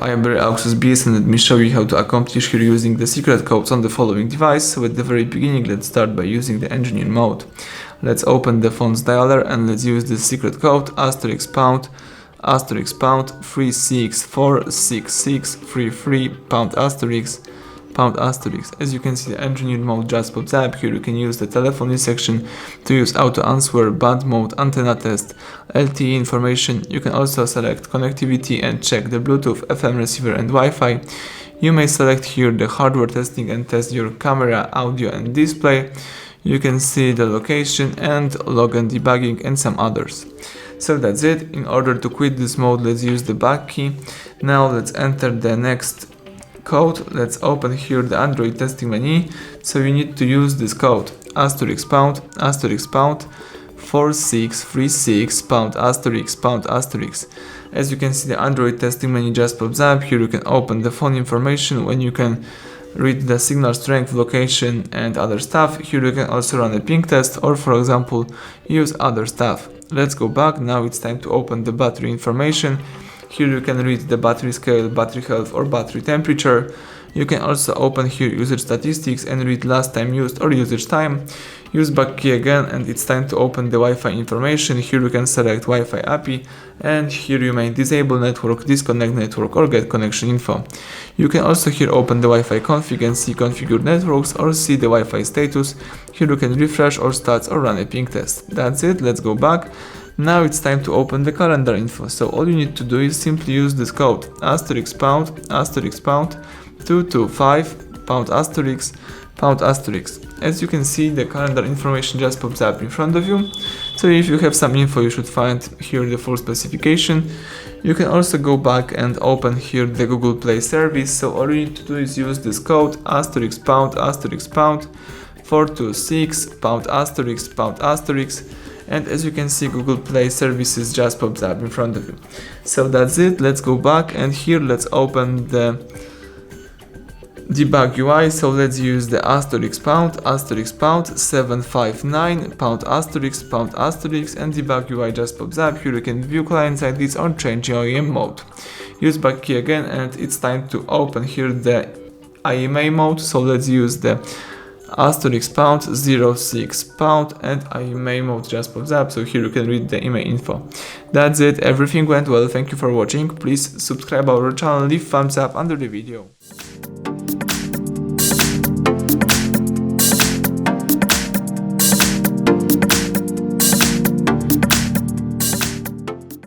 IBERRY Auxus Beast, and let me show you how to accomplish here using the secret codes on the following device. So at the very beginning, let's start by using the engineer mode. Let's open the phone's dialer and let's use the secret code *## 3646633 ##. As you can see, the engineer mode just pops up. Here you can use the telephony section to use auto answer, band mode, antenna test, LTE information. You can also select connectivity and check the Bluetooth, FM receiver and Wi-Fi. You may select here the hardware testing and test your camera, audio and display. You can see the location and log and debugging and some others. So that's it. In order to quit this mode, let's use the back key. Now let's enter the next code. Let's open here the Android testing menu. So you need to use this code *## 4636 *##. As you can see, the Android testing menu just pops up. Here you can open the phone information when you can read the signal strength, location and other stuff. Here you can also run a ping test or, for example, use other stuff. Let's go back. Now it's time to open the battery information. Here you can read the battery scale, battery health or battery temperature. You can also open here usage statistics and read last time used or usage time. Use back key again and it's time to open the Wi-Fi information. Here you can select Wi-Fi API and here you may disable network, disconnect network or get connection info. You can also here open the Wi-Fi config and see configured networks or see the Wi-Fi status. Here you can refresh or stats or run a ping test. That's it. Let's go back. Now it's time to open the calendar info. So all you need to do is simply use this code *## 225 ***. As you can see, the calendar information just pops up in front of you. So if you have some info, you should find here the full specification. You can also go back and open here the Google Play service. So all you need to do is use this code *## 426 ***. And as you can see, Google Play services just pops up in front of you. So that's it. Let's go back and here let's open the debug UI. So let's use the *## 759 ***, and debug UI just pops up. Here you can view client IDs or change OEM mode. Use back key again and it's time to open here the IMEI mode. So let's use the *#06 and IMEI mode just pops up. So here you can read the IMEI info. That's it. Everything went well. Thank you for watching. Please subscribe our channel, leave thumbs up under the video.